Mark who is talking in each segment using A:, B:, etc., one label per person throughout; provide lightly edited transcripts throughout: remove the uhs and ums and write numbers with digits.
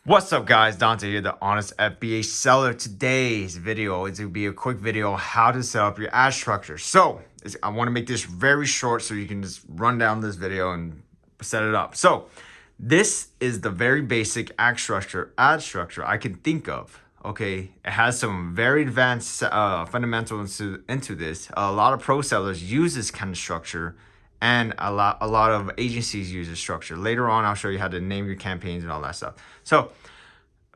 A: What's up, guys? Dante here, the honest FBA seller. Today's video is going to be a quick video on how to set up your ad structure. So I want to make this very short so you can just run down this video and set it up. So this is the very basic ad structure I can think of. Okay, it has some very advanced fundamentals into this. A lot of pro sellers use this kind of structure, and a lot of agencies use this structure. Later on, I'll show you how to name your campaigns and all that stuff. So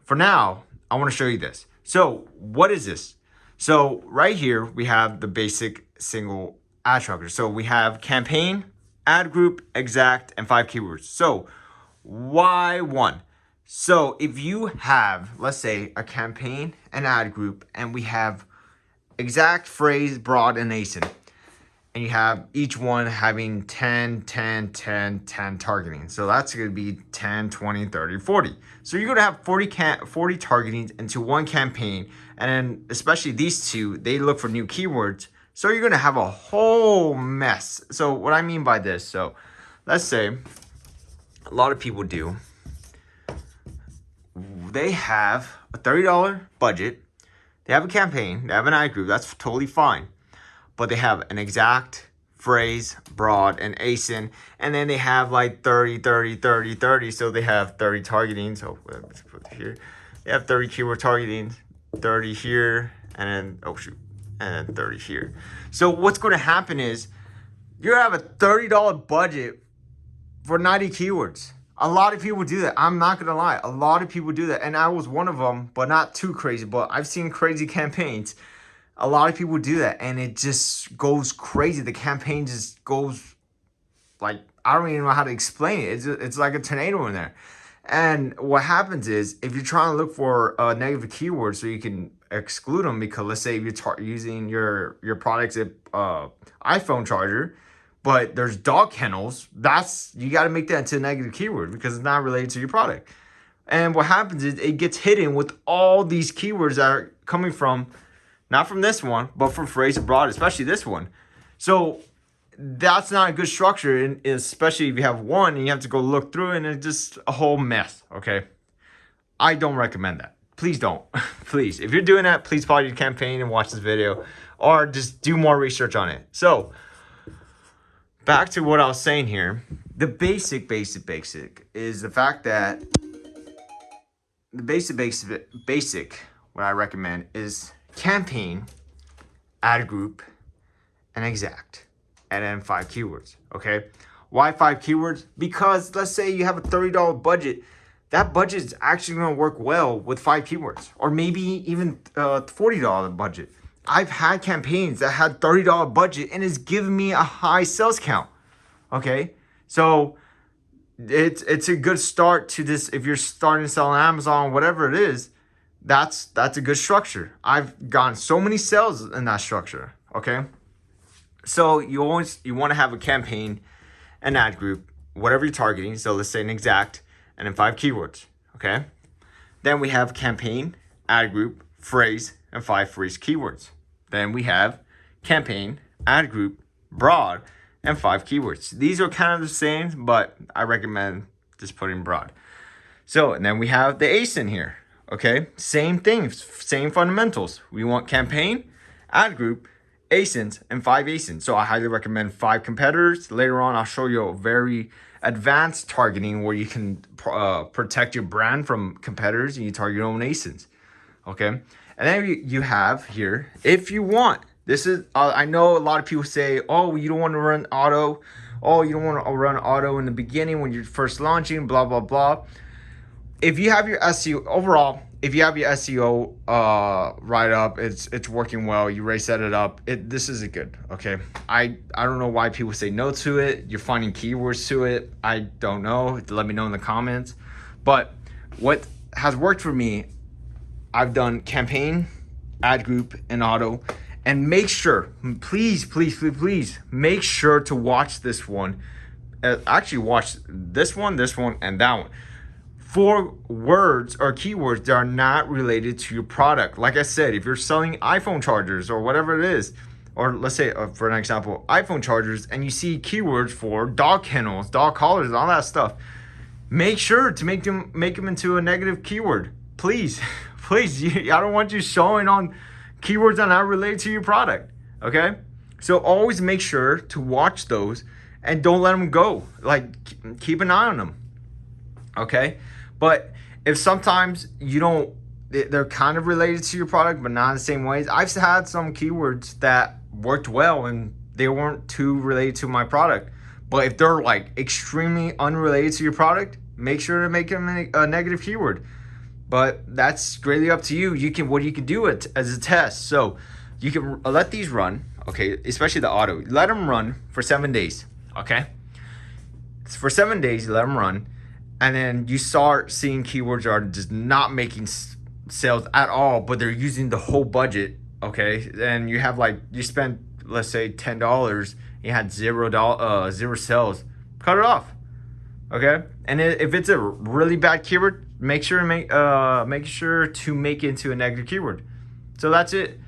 A: for now, I want to show you this. So what is this? So right here, we have the basic single ad structure. So we have campaign, ad group, exact, and 5 keywords. So why one? So if you have, let's say, a campaign, an ad group, and we have exact, phrase, broad, and ASIN, and you have each one having 10, 10, 10, 10 targeting. So that's going to be 10, 20, 30, 40. So you're going to have 40 targetings into one campaign. And then especially these two, they look for new keywords. So you're going to have a whole mess. So what I mean by this, so let's say a lot of people do, they have a $30 budget. They have a campaign, they have an ad group. That's totally fine. But they have an exact, phrase, broad, and ASIN, and then they have like 30, 30, 30, 30. So they have 30 targeting. So let's put it here. They have 30 keyword targeting, 30 here, and then, oh shoot, and then 30 here. So what's going to happen is you have a $30 budget for 90 keywords. A lot of people do that. I'm not going to lie. A lot of people do that. And I was one of them, but not too crazy. But I've seen crazy campaigns. A lot of people do that, and it just goes crazy. The campaign just goes like, I don't even know how to explain it. It's like a tornado in there. And what happens is, if you're trying to look for a negative keyword so you can exclude them, because let's say if you're using your product's iPhone charger, but there's dog kennels, you got to make that into a negative keyword because it's not related to your product. And what happens is it gets hidden with all these keywords that are coming from, not from this one, but from phrase abroad, especially this one. So that's not a good structure, and especially if you have one and you have to go look through it, and it's just a whole mess, okay? I don't recommend that. Please don't. Please. If you're doing that, please pause your campaign and watch this video, or just do more research on it. So back to what I was saying here. The basic is the fact that the basic, what I recommend is campaign, ad group, and exact, and then 5 keywords. Okay, why 5 keywords? Because let's say you have a $30 budget. That budget is actually going to work well with 5 keywords, or maybe even $40 budget. I've had campaigns that had $30 budget and it's given me a high sales count. Okay, so it's a good start to this. If you're starting to sell on Amazon, whatever it is, that's a good structure. I've gotten so many sales in that structure. Okay, so you want to have a campaign, an ad group, whatever you're targeting. So let's say an exact, and then 5 keywords. Okay, then we have campaign, ad group, phrase, and 5 phrase keywords. Then we have campaign, ad group, broad, and 5 keywords. These are kind of the same, but I recommend just putting broad. So, and then we have the ASIN here. Okay, same thing, same fundamentals. We want campaign, ad group, ASINs, and 5 ASINs. So I highly recommend 5 competitors. Later on, I'll show you a very advanced targeting where you can protect your brand from competitors and you target your own ASINs. Okay, and then you have here, if you want, this is, I know a lot of people say, oh, you don't want to run auto. Oh, you don't want to run auto in the beginning when you're first launching, blah, blah, blah. If you have your SEO overall, if you have your SEO right up, it's working well. You already set it up. This is good. Okay. I don't know why people say no to it. You're finding keywords to it. I don't know. Let me know in the comments. But what has worked for me, I've done campaign, ad group, and auto. And make sure, please make sure to watch this one. Actually, watch this one, and that one. For words or keywords that are not related to your product. Like I said, if you're selling iPhone chargers or whatever it is, or let's say, for an example, iPhone chargers, and you see keywords for dog kennels, dog collars, and all that stuff, make sure to make them into a negative keyword. Please, please. I don't want you showing on keywords that are not related to your product. Okay, so always make sure to watch those and don't let them go. Like, keep an eye on them. Okay, but if sometimes you don't, they're kind of related to your product, but not in the same ways. I've had some keywords that worked well and they weren't too related to my product. But if they're like extremely unrelated to your product, make sure to make them a negative keyword. But that's greatly up to you. What you can do it as a test. So you can let these run, okay, especially the auto. Let them run for 7 days, okay? So for 7 days, you let them run, and then you start seeing keywords are just not making sales at all, but they're using the whole budget, okay? And you have like, you spent, let's say $10, you had zero sales, cut it off, okay? And if it's a really bad keyword, make sure to make it into a negative keyword. So that's it.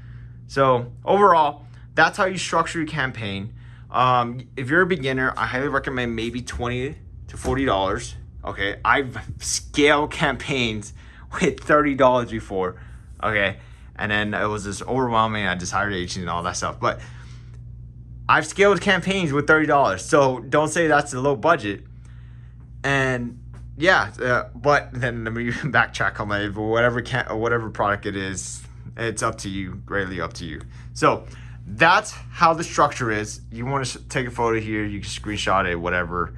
A: So overall, that's how you structure your campaign. If you're a beginner, I highly recommend maybe $20 to $40. Okay, I've scaled campaigns with $30 before. Okay, and then it was just overwhelming. I just hired an agent and all that stuff. But I've scaled campaigns with $30. So don't say that's a low budget. And yeah, but then let me backtrack on my whatever product it is. It's up to you, greatly up to you. So that's how the structure is. You want to take a photo here, you can screenshot it, whatever.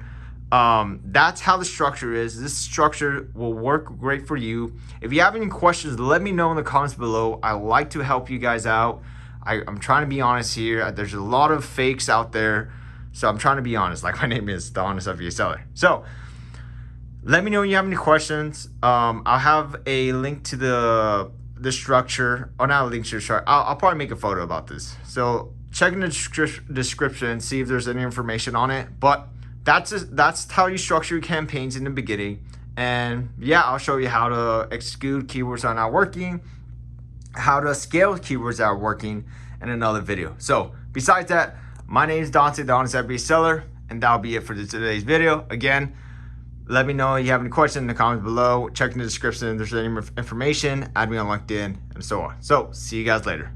A: That's how the structure is. This structure will work great for you. If you have any questions, let me know in the comments below. I like to help you guys out. I'm trying to be honest here. There's a lot of fakes out there, so I'm trying to be honest. Like, my name is The Honest FBA Seller. So let me know if you have any questions. I'll have a link to the structure, or not a link to the structure. I'll probably make a photo about this. So check in the description, see if there's any information on it. But that's how you structure your campaigns in the beginning. And yeah, I'll show you how to exclude keywords that are not working, how to scale keywords that are working in another video. So besides that, my name is Dante, The Honest FBA Seller, and that'll be it for today's video. Again, let me know if you have any questions in the comments below. Check in the description if there's any information. Add me on LinkedIn and so on. So see you guys later.